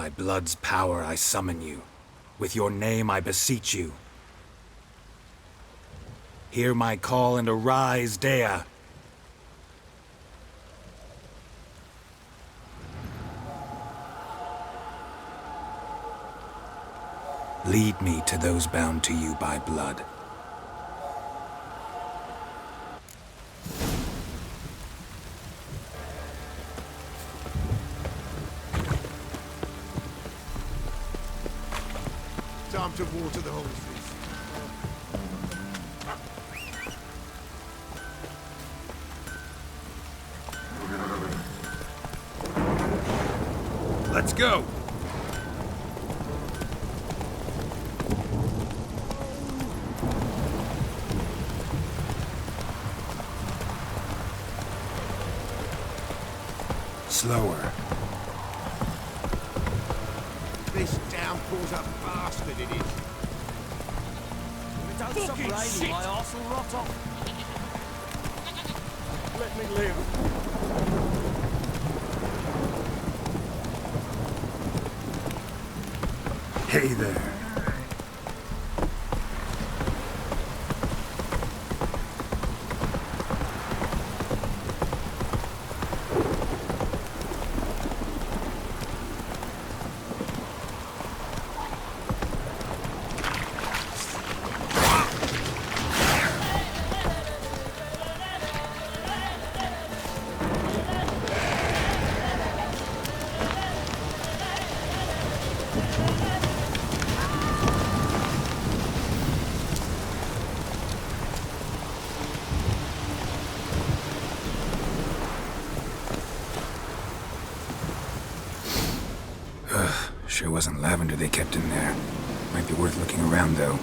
By blood's power I summon you. With your name I beseech you. Hear my call and arise, Dea. Lead me to those bound to you by blood. Time to water the horses. Let's go! Slower. This downpour's a bastard, it is. Don't stop raining, my arse will rot off. Let me live. Hey there. Sure wasn't lavender they kept in there. Might be worth looking around, though.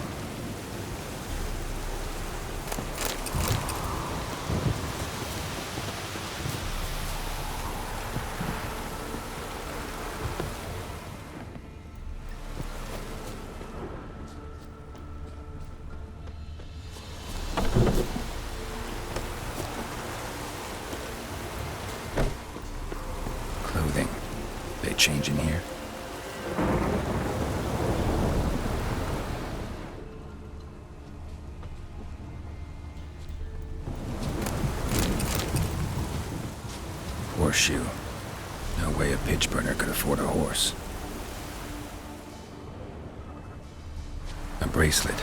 Clothing. They change in here? Horseshoe. No way a pitch burner could afford a horse. A bracelet.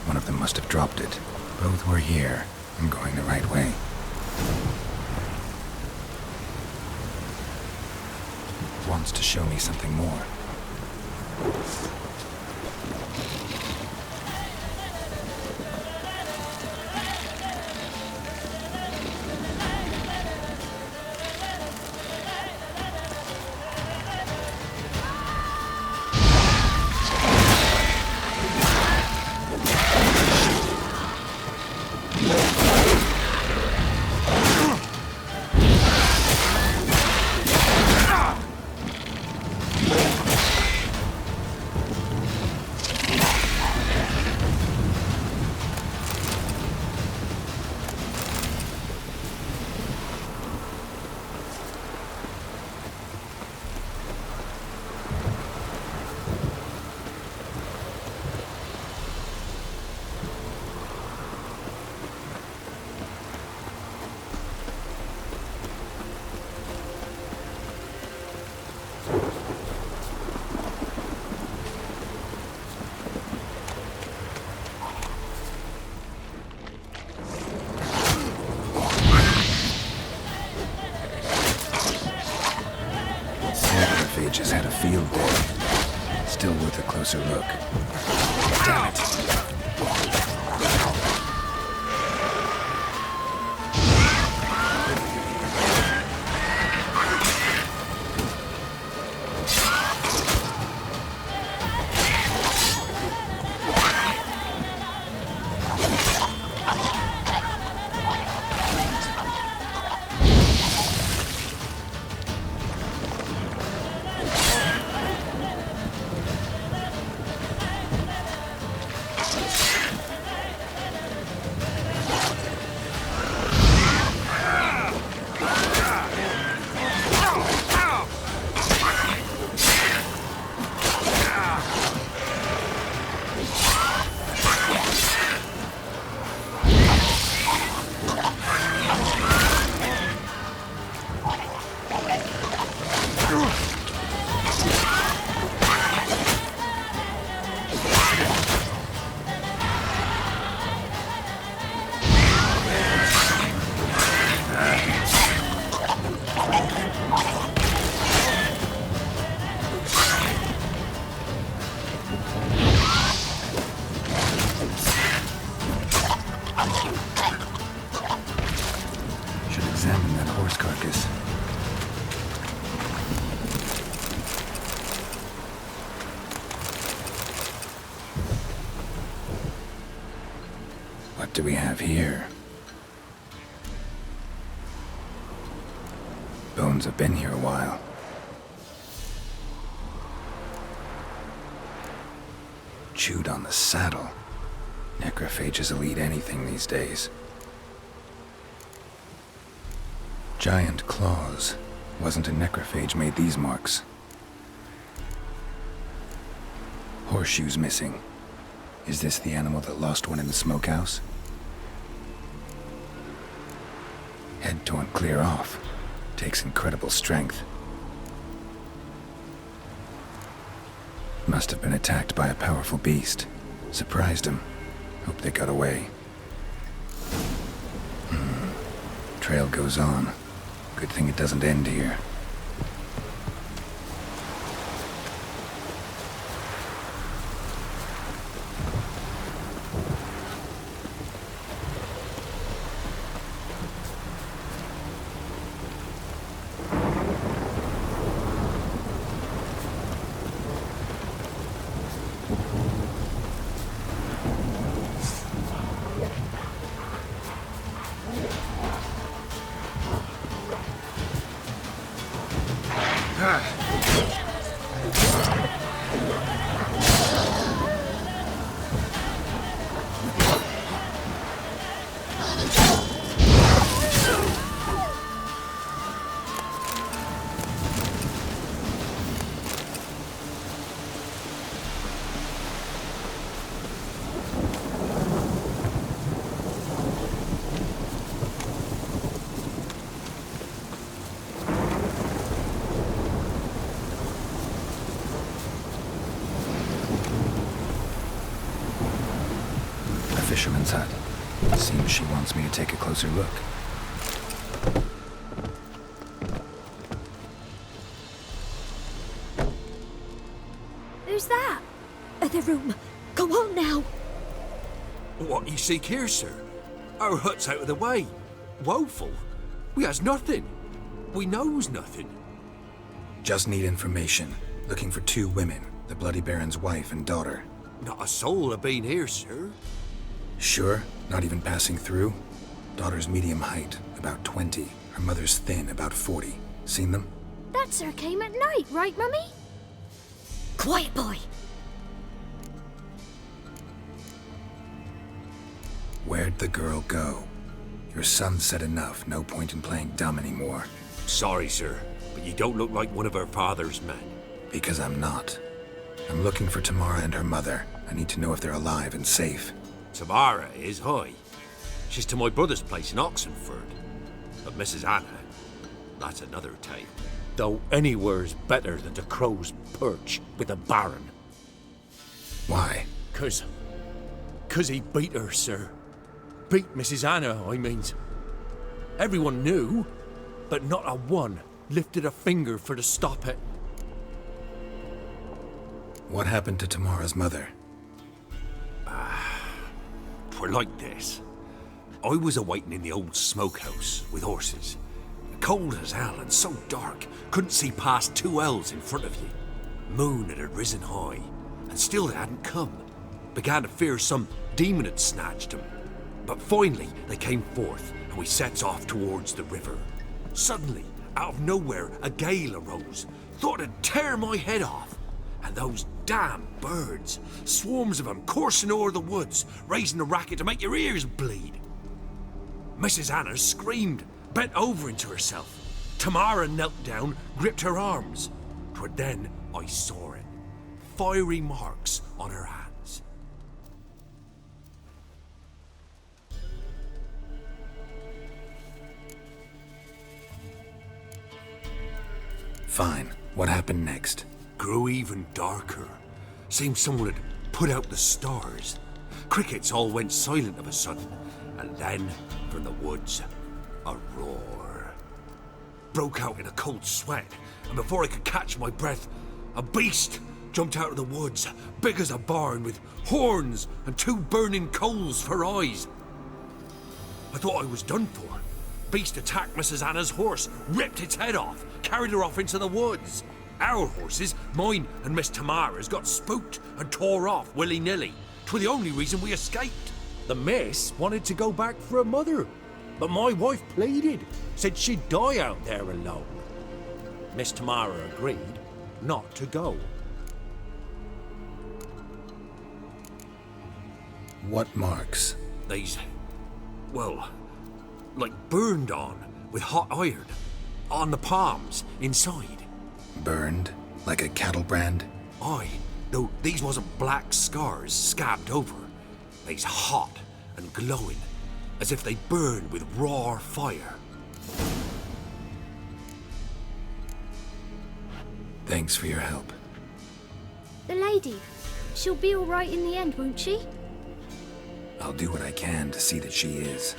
One of them must have dropped it. Both were here. I'm going the right way. Wants to show me something more. Just had a field day. Still worth a closer look. Damn it. examine that horse carcass. What do we have here? Bones have been here a while. Chewed on the saddle. Necrophages will eat anything these days. Giant claws. Wasn't a necrophage made these marks. Horseshoes missing. Is this the animal that lost one in the smokehouse? Head torn clear off. Takes incredible strength. Must have been attacked by a powerful beast. Surprised him. Hope they got away. Trail goes on. Good thing it doesn't end here. Fisherman's hut. Seems she wants me to take a closer look. Who's that? Other room. Come on now. What you seek here, sir? Our hut's out of the way. Woeful. We has nothing. We knows nothing. Just need information. Looking for 2 women. The Bloody Baron's wife and daughter. Not a soul have been here, sir. Sure? Not even passing through? Daughter's medium height, about 20. Her mother's thin, about 40. Seen them? That sir came at night, right, Mummy? Quiet, boy. Where'd the girl go? Your son said enough. No point in playing dumb anymore. Sorry, sir, but you don't look like one of our father's men. Because I'm not. I'm looking for Tamara and her mother. I need to know if they're alive and safe. Tamara is high. She's to my brother's place in Oxenford. But Mrs. Anna, that's another tale. Though anywhere's better than the Crow's Perch with a baron. Why? 'Cause he beat her, sir. Beat Mrs. Anna, I means. Everyone knew, but not a one lifted a finger for to stop it. What happened to Tamara's mother? 'Twere like this. I was awaiting in the old smokehouse with horses. Cold as hell and so dark, couldn't see past 2 ells in front of you. Moon had risen high, and still they hadn't come. Began to fear some demon had snatched them. But finally they came forth, and we sets off towards the river. Suddenly, out of nowhere, a gale arose. Thought it'd tear my head off. And those damn birds, swarms of them coursing o'er the woods, raising a racket to make your ears bleed. Mrs. Anna screamed, bent over into herself. Tamara knelt down, gripped her arms. 'Twere then I saw it. Fiery marks on her hands. Fine. What happened next? Grew even darker. Seemed someone had put out the stars. Crickets all went silent of a sudden, and then, from the woods, a roar. Broke out in a cold sweat, and before I could catch my breath, a beast jumped out of the woods, big as a barn, with horns and 2 burning coals for eyes. I thought I was done for, Beast attacked Mrs. Anna's horse, ripped its head off, carried her off into the woods. Our horses, mine and Miss Tamara's, got spooked and tore off willy-nilly. 'Twere the only reason we escaped. The miss wanted to go back for her mother, but my wife pleaded, said she'd die out there alone. Miss Tamara agreed not to go. What marks? These, well, like burned on with hot iron, on the palms, inside. Burned? Like a cattle brand? Aye, though these wasn't black scars scabbed over. They's hot and glowing, as if they burned with raw fire. Thanks for your help. The lady. She'll be all right in the end, won't she? I'll do what I can to see that she is.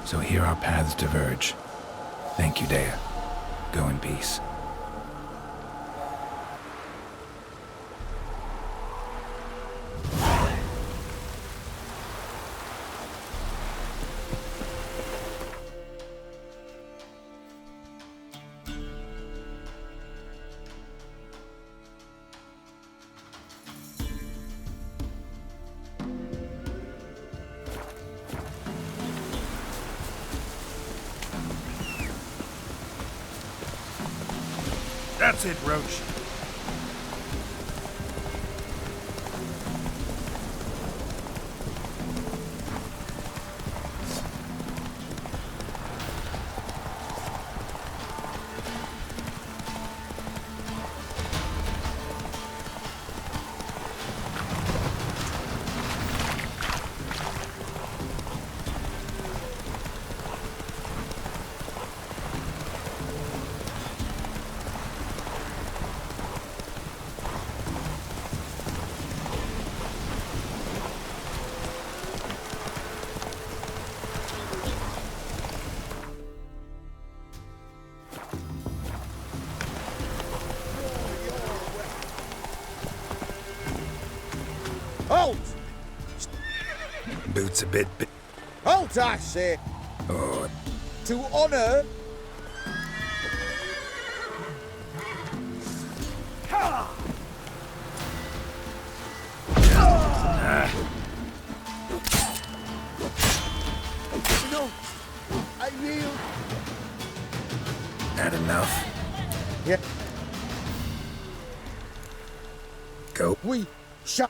So here our paths diverge. Thank you, Dea. Go in peace. That's it, Roach. Halt! Boots a bit Halt, I say! Oh, To honor... No, I yield. not enough. Yeah, Go. we shall...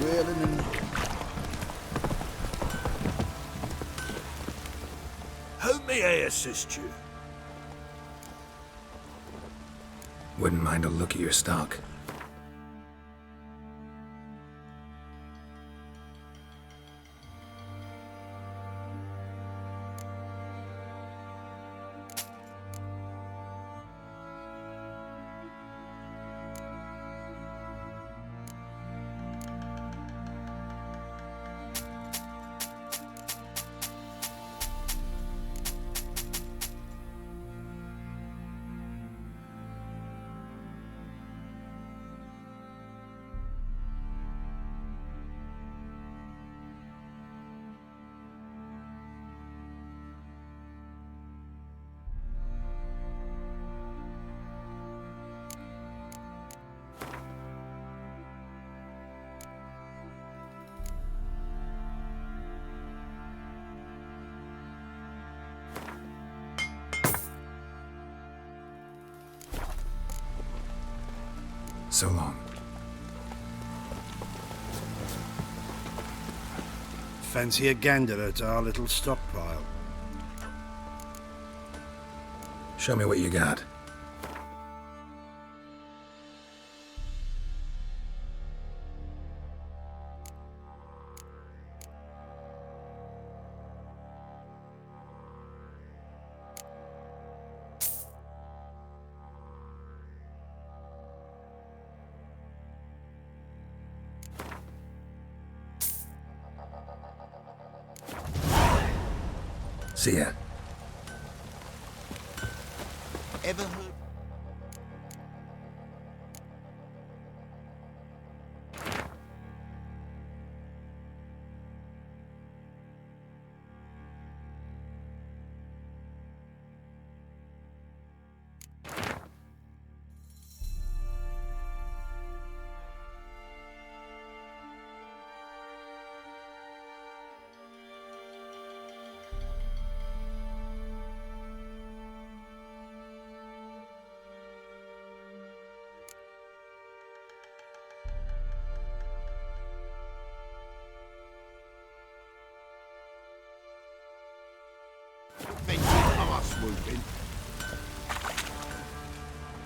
Wailing and... How may I assist you? Wouldn't mind a look at your stock. So long. Fancy a gander at our little stockpile? Show me what you got. See ya. Ever heard?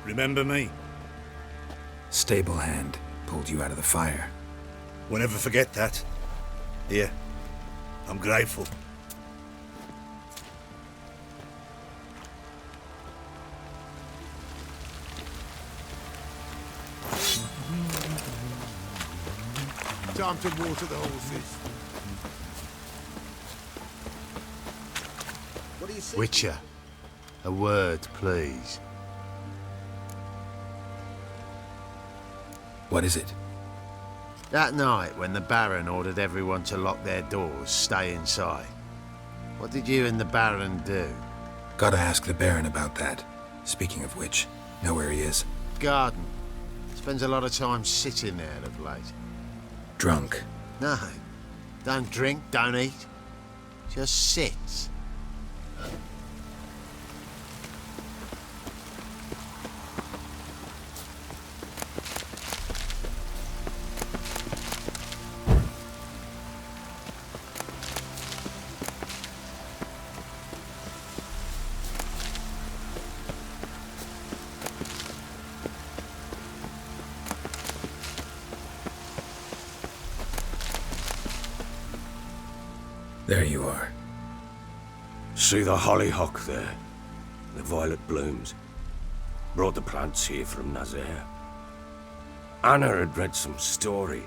Remember me? Stable hand pulled you out of the fire. We'll never forget that. Here, I'm grateful. Time to water the horses. What do you say? Witcher, a word, please. What is it? That night when the Baron ordered everyone to lock their doors, stay inside. What did you and the Baron do? Gotta ask the Baron about that. Speaking of which, know where he is? Garden. Spends a lot of time sitting there of late. Drunk. No. Don't drink, don't eat. Just sits. There you are. See the hollyhock there? The violet blooms. Brought the plants here from Nazaire. Anna had read some story.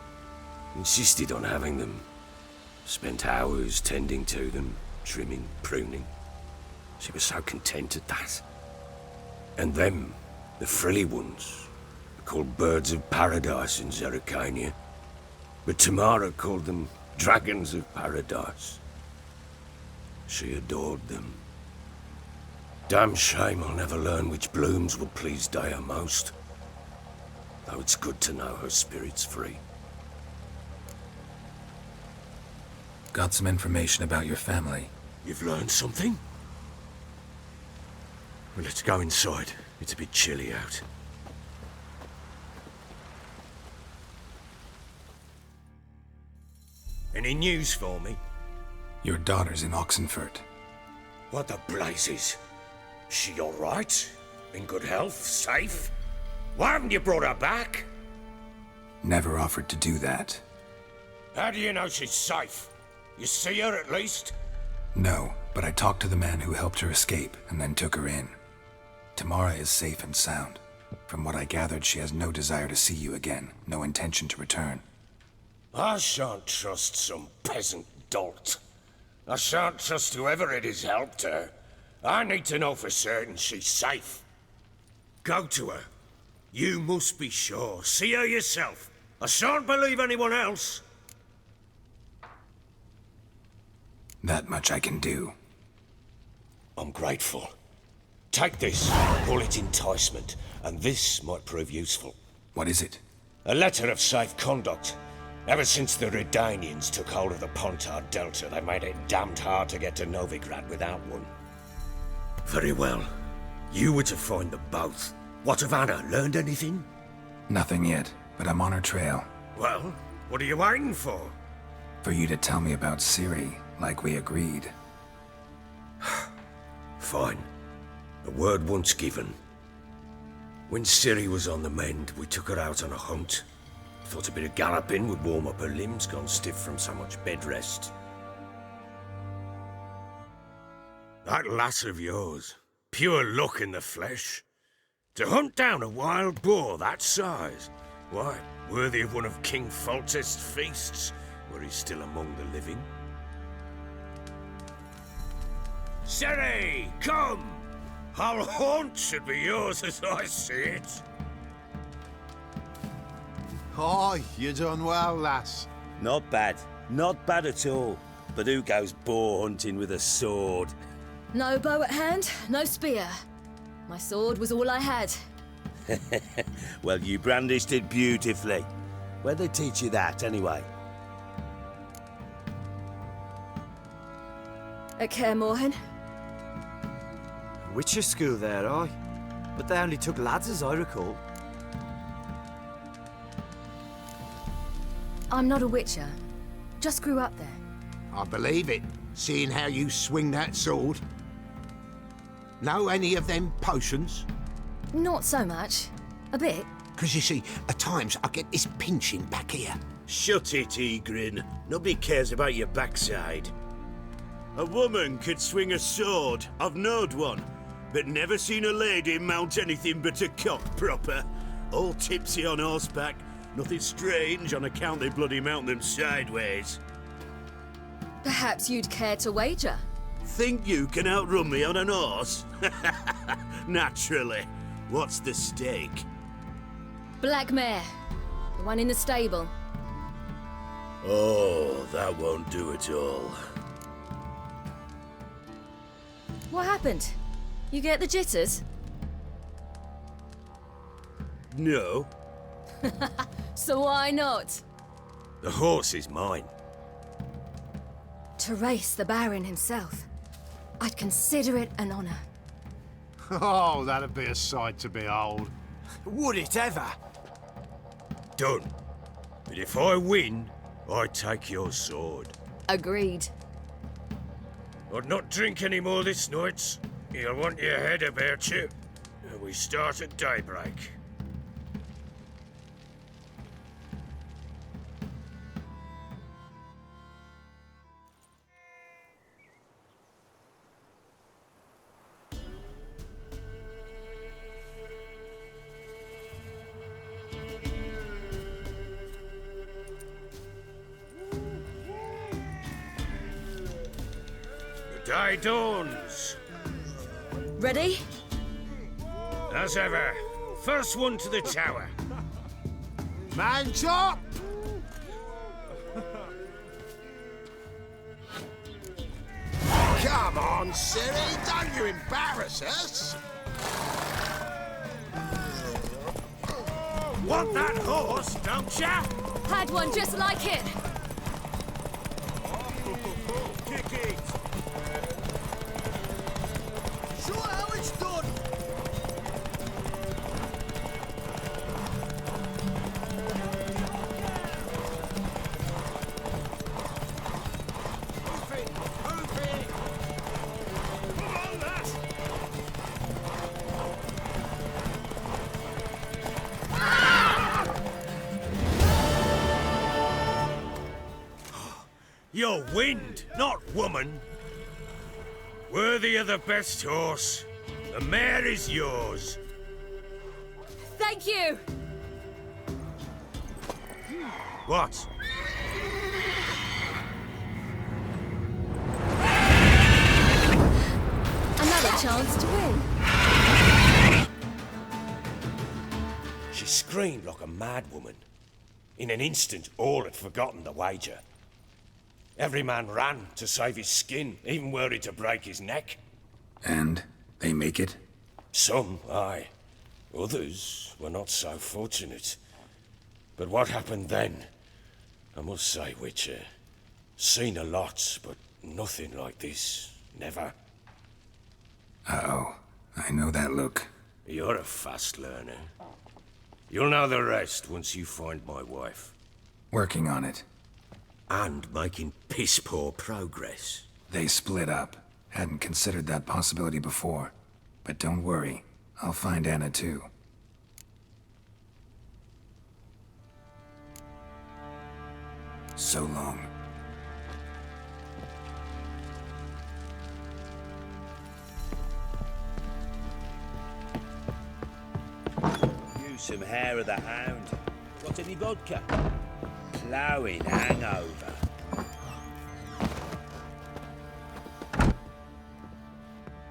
Insisted on having them. Spent hours tending to them, trimming, pruning. She was so content at that. And them, the frilly ones, called birds of paradise in Zerrikania. But Tamara called them dragons of paradise. She adored them. Damn shame I'll never learn which blooms will please Daya most. Though it's good to know her spirit's free. Got some information about your family. You've learned something? Well, let's go inside. It's a bit chilly out. Any news for me? Your daughter's in Oxenfurt. What the blazes? She all right? In good health? Safe? Why haven't you brought her back? Never offered to do that. How do you know she's safe? You see her at least? No, but I talked to the man who helped her escape and then took her in. Tamara is safe and sound. From what I gathered, she has no desire to see you again, no intention to return. I shan't trust some peasant dolt. I shan't trust whoever it is helped her. I need to know for certain she's safe. Go to her. You must be sure. See her yourself. I shan't believe anyone else. That much I can do. I'm grateful. Take this. Call it enticement. And this might prove useful. What is it? A letter of safe conduct. Ever since the Redanians took hold of the Pontar Delta, they made it damned hard to get to Novigrad without one. Very well. You were to find them both. What of Anna? Learned anything? Nothing yet, but I'm on her trail. Well, what are you waiting for? For you to tell me about Siri, like we agreed. Fine. A word once given. When Siri was on the mend, we took her out on a hunt. Thought a bit of galloping would warm up her limbs, gone stiff from so much bed rest. That lass of yours, pure luck in the flesh. To hunt down a wild boar that size, why, worthy of one of King Foltest's feasts, were he still among the living. Siri, come! Our haunt should be yours as I see it. Oh, you done well, lass. Not bad. Not bad at all. But who goes boar hunting with a sword? No bow at hand, no spear. My sword was all I had. Well, you brandished it beautifully. Where'd they teach you that, anyway? At Kaer Morhen. Witcher school there, aye. But they only took lads as I recall. I'm not a witcher. Just grew up there. I believe it, seeing how you swing that sword. Know any of them potions? Not so much. A bit. Because you see, at times I get this pinching back here. Shut it, Egrin. Nobody cares about your backside. A woman could swing a sword. I've knowed one. But never seen a lady mount anything but a cock proper. All tipsy on horseback. Nothing strange on account they bloody mount them sideways. Perhaps you'd care to wager? Think you can outrun me on an horse? Naturally. What's the stake? Black mare. The one in the stable. Oh, that won't do at all. What happened? You get the jitters? No. So why not? The horse is mine. To race the Baron himself. I'd consider it an honor. Oh, that'd be a sight to behold. Would it ever? Done. But if I win, I take your sword. Agreed. I'd not drink any more this night. You'll want your head about you. And we start at daybreak. The day dawns. Ready? As ever, first one to the tower. Man chop! Come on, Siri, don't you embarrass us! Want that horse, don't ya? Had one just like it. Kick it. Sure how it's done! You're wind, not woman. Worthy of the best horse. The mare is yours. Thank you. What? Another chance to win. She screamed like a mad woman. In an instant, all had forgotten the wager. Every man ran to save his skin, even were he to break his neck. And they make it? Some, aye. Others were not so fortunate. But what happened then? I must say, Witcher, seen a lot, but nothing like this. Never. Uh-oh. I know that look. You're a fast learner. You'll know the rest once you find my wife. Working on it. And making piss-poor progress. They split up. Hadn't considered that possibility before. But don't worry, I'll find Anna too. So long. Use some hair of the hound. Got any vodka? Ploughing hangover.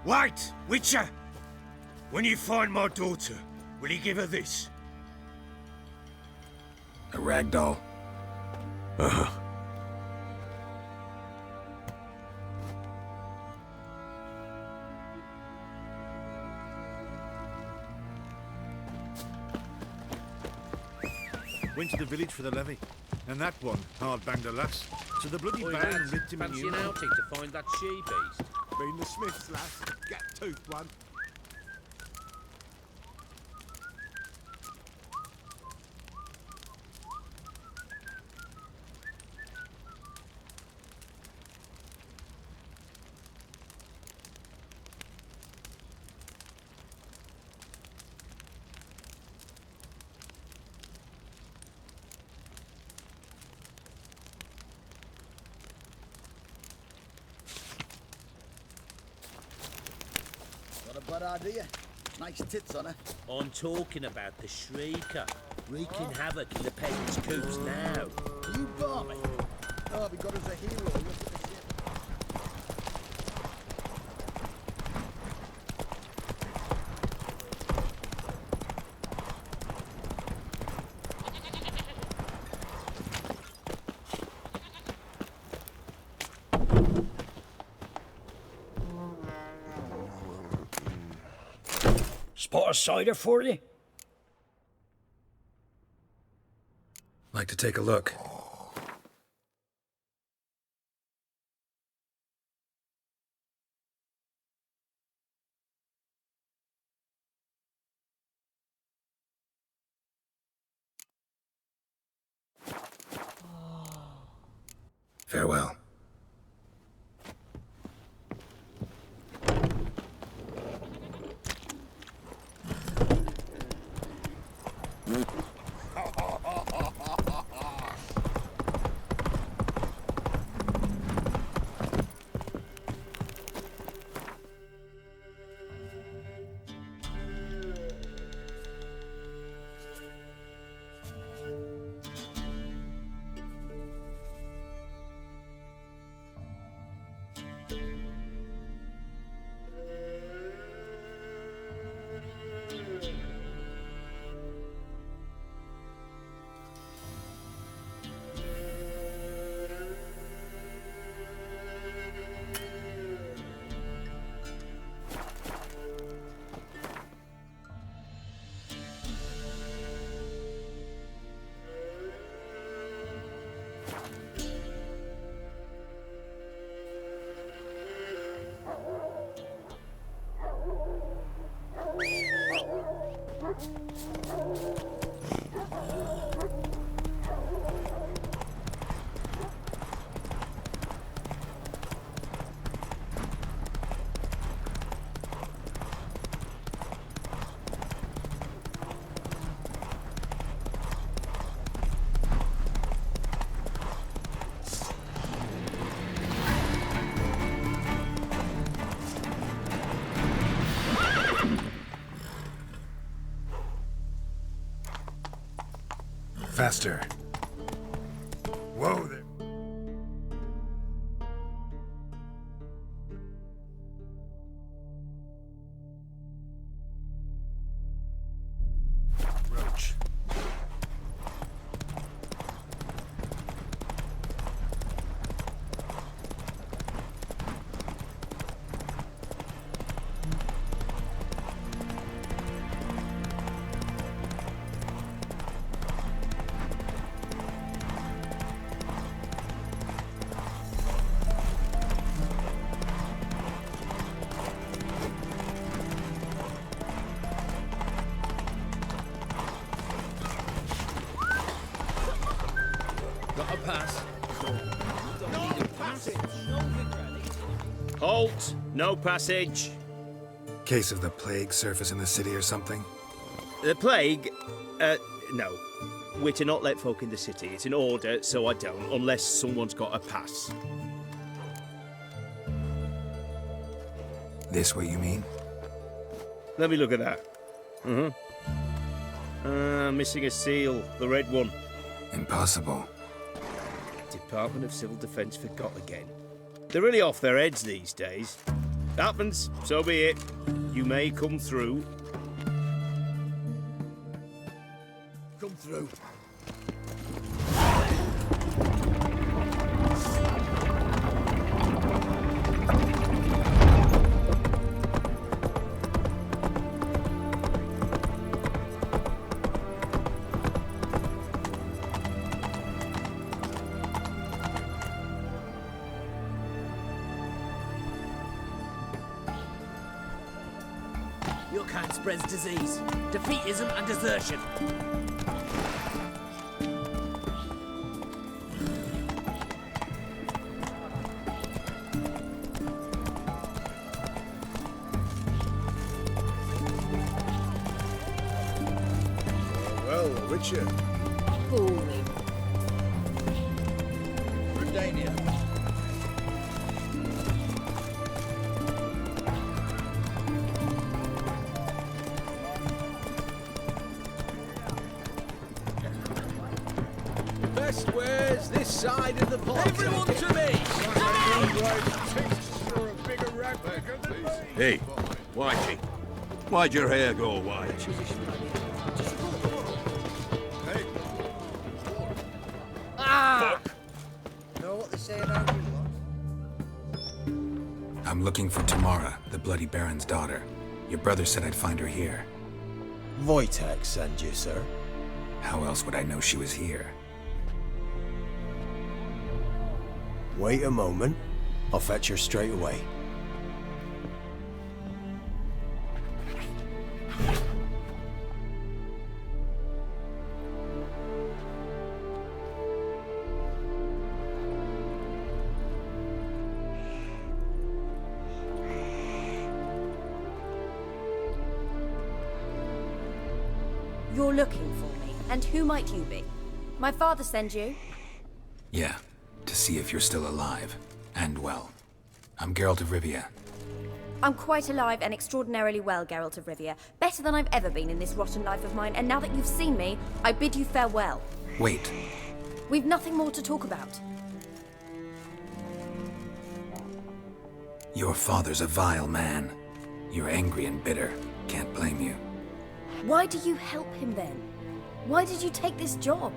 Wait, Witcher! When you find my daughter, will you give her this? A ragdoll. Uh-huh. Went to the village for the levy, and that one hard banged a lass. So the bloody baron ripped him a new one. outing to find that she-beast? Been the Smiths, lass. Get toothed one. Bad idea. Nice tits on her. I'm talking about the Shrieker, wreaking havoc in the peasants' coops now. You barmy. Oh, we got us a hero. Look at the shit. Spot a cider for you? Like to take a look. Farewell. Faster. Whoa there. Roach. got a pass. Halt! No passage. Case of the plague surface in the city or something? The plague? No. We're to not let folk in the city. It's an order, so I don't, unless someone's got a pass. This what you mean? Let me look at that. Missing a seal. The red one. Impossible. Department of Civil Defence forgot again. They're really off their heads these days. Happens, so be it. You may come through. Come through. Your kind spreads disease, defeatism and desertion. Well, the Witcher. Boring. Redania. Best wares this side of the pot. Everyone to me! Hey, Whitey, why'd your hair go white? Ah! Know what they say about you, lot? I'm looking for Tamara, the Bloody Baron's daughter. Your brother said I'd find her here. Wojtek sent you, sir. How else would I know she was here? Wait a moment. I'll fetch her straight away. You're looking for me, and who might you be? My father sent you? Yeah, to see if you're still alive. And well. I'm Geralt of Rivia. I'm quite alive and extraordinarily well, Geralt of Rivia. Better than I've ever been in this rotten life of mine, and now that you've seen me, I bid you farewell. Wait. We've nothing more to talk about. Your father's a vile man. You're angry and bitter. Can't blame you. Why do you help him then? Why did you take this job?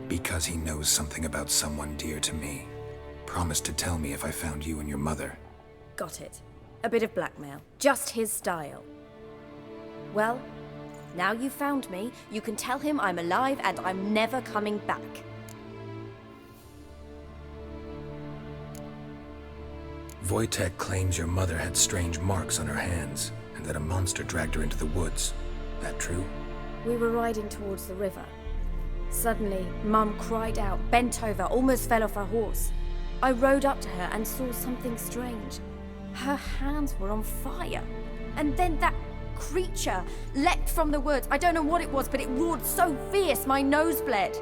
Because he knows something about someone dear to me. Promised to tell me if I found you and your mother. Got it. A bit of blackmail. Just his style. Well, now you've found me, you can tell him I'm alive and I'm never coming back. Wojtek claims your mother had strange marks on her hands, and that a monster dragged her into the woods. That true? We were riding towards the river. Suddenly, Mum cried out, bent over, almost fell off her horse. I rode up to her and saw something strange. Her hands were on fire. And then that creature leapt from the woods. I don't know what it was, but it roared so fierce, my nose bled.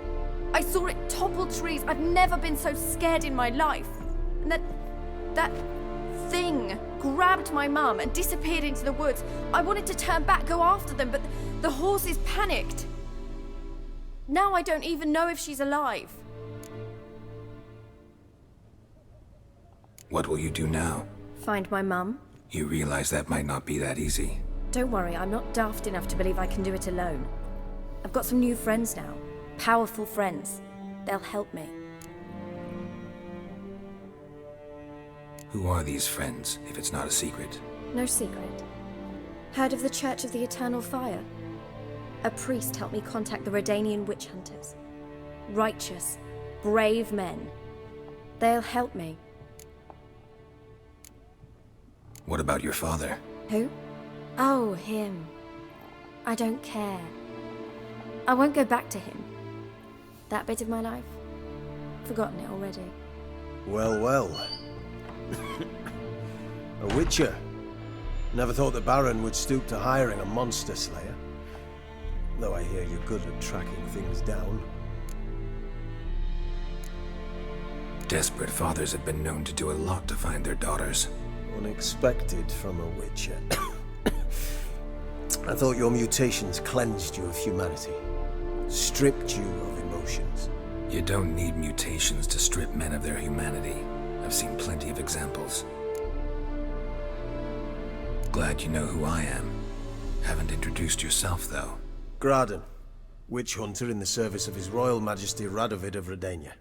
I saw it topple trees. I've never been so scared in my life. And that thing grabbed my mum and disappeared into the woods. I wanted to turn back, go after them, but the horses panicked. Now I don't even know if she's alive. What will you do now? Find my mum? You realize that might not be that easy. Don't worry, I'm not daft enough to believe I can do it alone. I've got some new friends now. Powerful friends. They'll help me. Who are these friends, if it's not a secret? No secret. Heard of the Church of the Eternal Fire? A priest helped me contact the Redanian witch hunters. Righteous, brave men. They'll help me. What about your father? Who? Oh, him. I don't care. I won't go back to him. That bit of my life? Forgotten it already. Well, well. A witcher. Never thought the Baron would stoop to hiring a monster slayer. Though I hear you're good at tracking things down. Desperate fathers have been known to do a lot to find their daughters. Unexpected from a witcher. I thought your mutations cleansed you of humanity. Stripped you of emotions. You don't need mutations to strip men of their humanity. I've seen plenty of examples. Glad you know who I am. Haven't introduced yourself, though. Graden, witch hunter in the service of His Royal Majesty Radovid of Redania.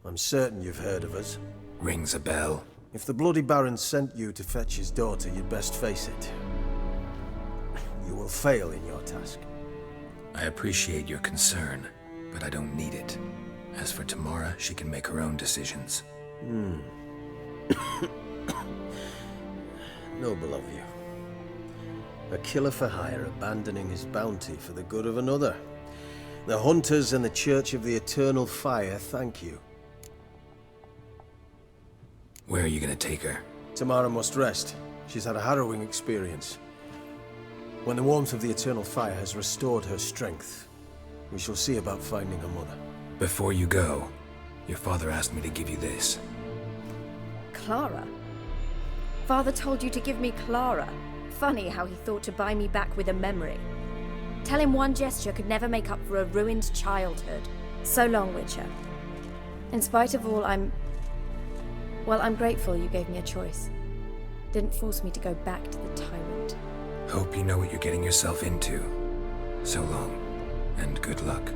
I'm certain you've heard of us. Rings a bell. If the Bloody Baron sent you to fetch his daughter, you'd best face it. You will fail in your task. I appreciate your concern, but I don't need it. As for Tamara, she can make her own decisions. Noble of you. A killer for hire abandoning his bounty for the good of another. The Hunters and the Church of the Eternal Fire thank you. Where are you gonna take her? Tamara must rest. She's had a harrowing experience. When the warmth of the Eternal Fire has restored her strength, we shall see about finding her mother. Before you go, your father asked me to give you this. Clara? Father told you to give me Clara. Funny how he thought to buy me back with a memory. Tell him one gesture could never make up for a ruined childhood. So long, Witcher. In spite of all, I'm grateful you gave me a choice. Didn't force me to go back to the tyrant. Hope you know what you're getting yourself into. So long, and good luck.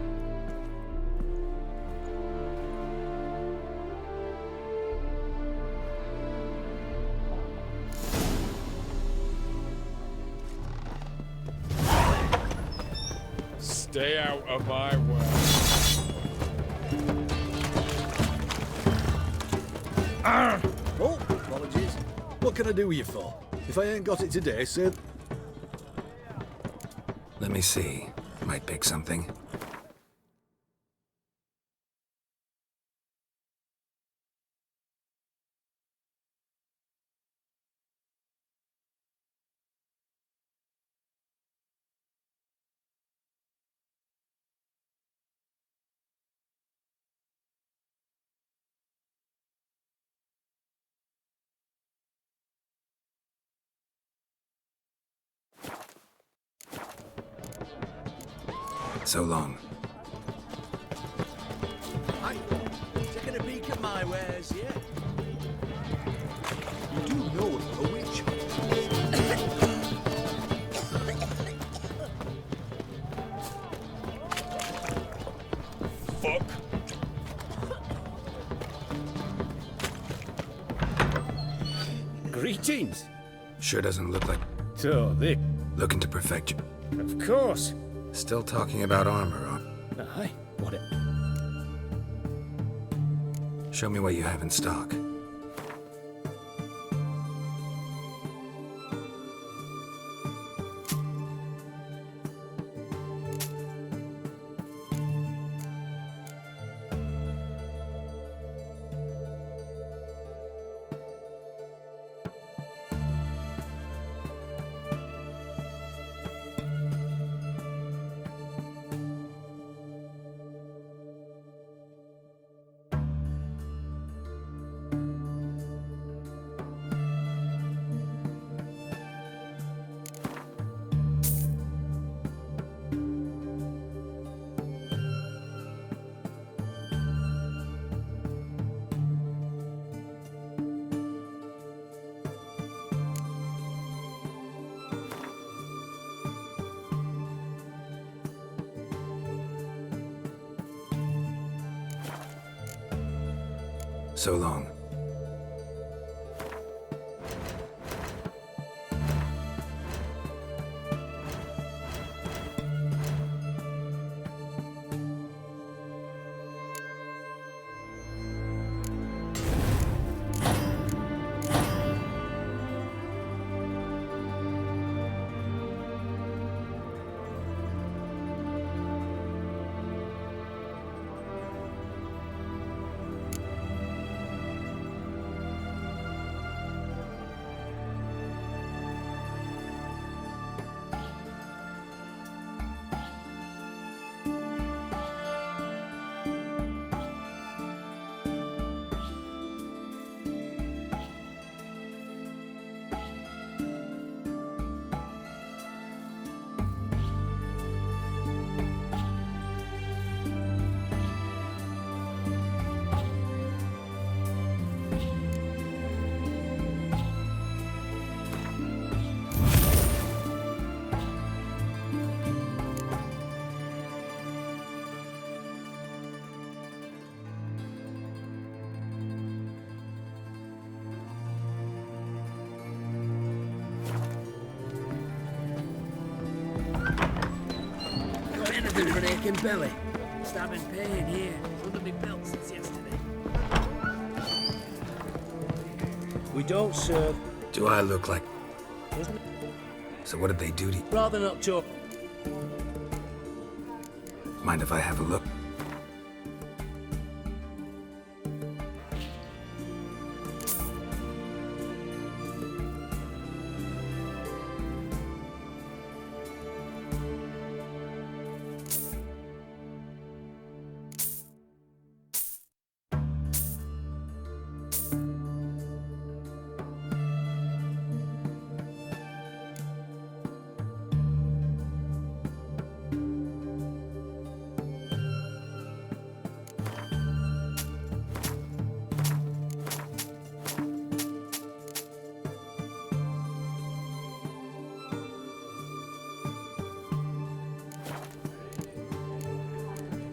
Stay out of my way. Oh, apologies. What can I do with you for? If I ain't got it today, say... Let me see. Might pick something. So long. Hi. Taking a peek at my wares, yeah? You do know a witch. Fuck. Greetings. Sure doesn't look like... So, they... Looking to perfect you. Of course. Still talking about armor, huh? Aye, what it... Show me what you have in stock. So long. Everything for an aching belly. Stabbing pain here, under my belt since yesterday. We don't serve. Do I look like... So what did they do to you? Rather not talk. Mind if I have a look?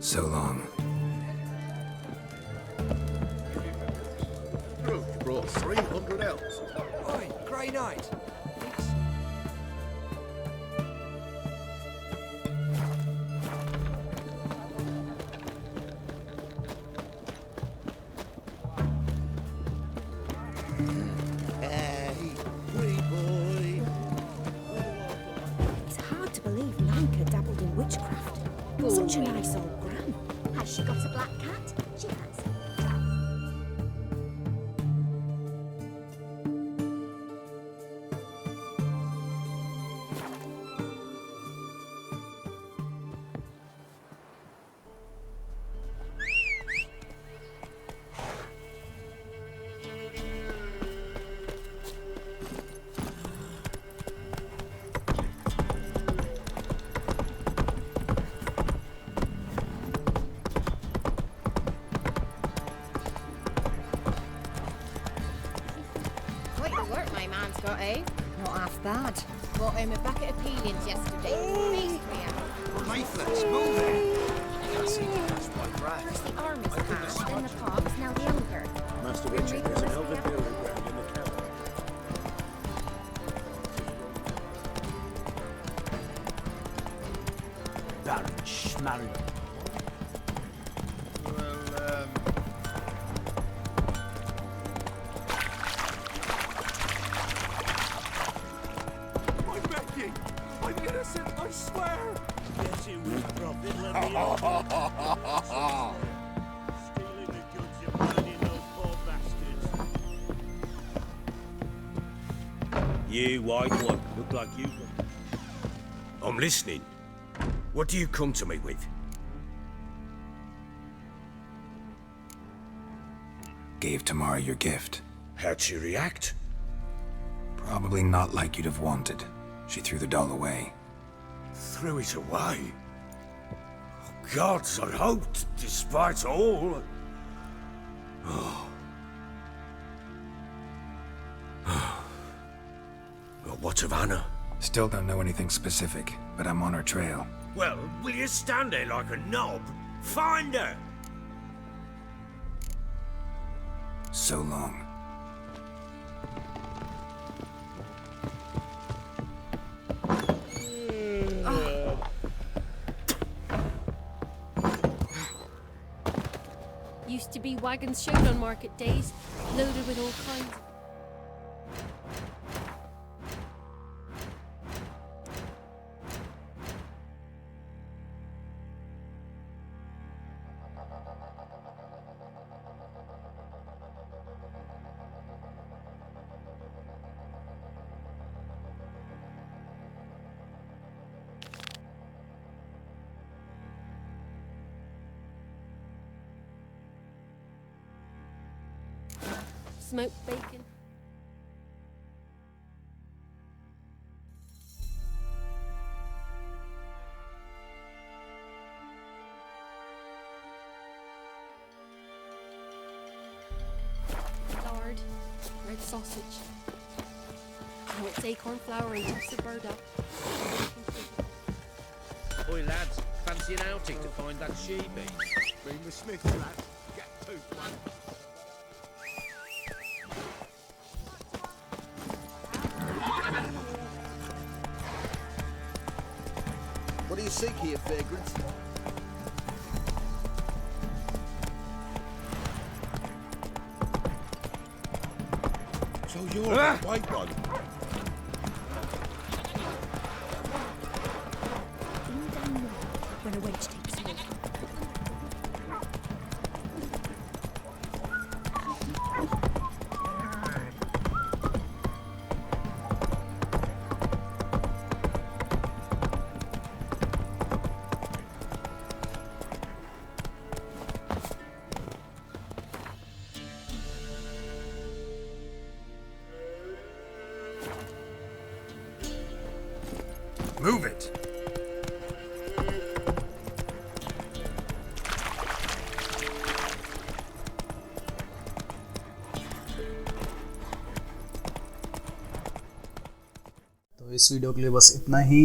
So long. You brought 300 elves. Oi, Grey Knight. Hey, wee boy. It's hard to believe Lanka dabbled in witchcraft. Such a nice old gran. Has she got a black cat? She has. Quite the work my man's got, eh? Not half bad. Bought him a bucket of peelings yesterday. Basically, Leaflets, move it. First the army's hand, then the pox, now the ogre. Master Richard, there's an elven building ground in the town. Baron Schmarren. I'm begging! I'm innocent, I swear! Yes, you will, Prophet. Let me Stealing the goods and finding those poor bastards. You white one, look like you. I'm listening. What do you come to me with? Gave Tamara your gift. How'd she react? Probably not like you'd have wanted. She threw the doll away. Threw it away? Oh, gods, I hoped, despite all. Oh. Well, what of Anna? Still don't know anything specific, but I'm on her trail. Well, will you stand there like a knob? Find her! So long. Used to be wagons shown on market days, loaded with all kinds. Smoked bacon. Lard. Red sausage. Oh, it's acorn flour and toasted burdock. Oi, lads, fancy an outing to find that sheepy? Bring the Smiths, lad. Get pooped, lad. What do you seek here, vagrant? So you're the white one. When a wench takes you. Move it! तो इस video के लिए बस इतना ही।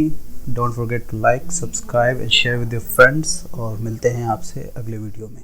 Don't forget to like, subscribe and share with your friends और मिलते हैं आपसे अगले वीडियो में।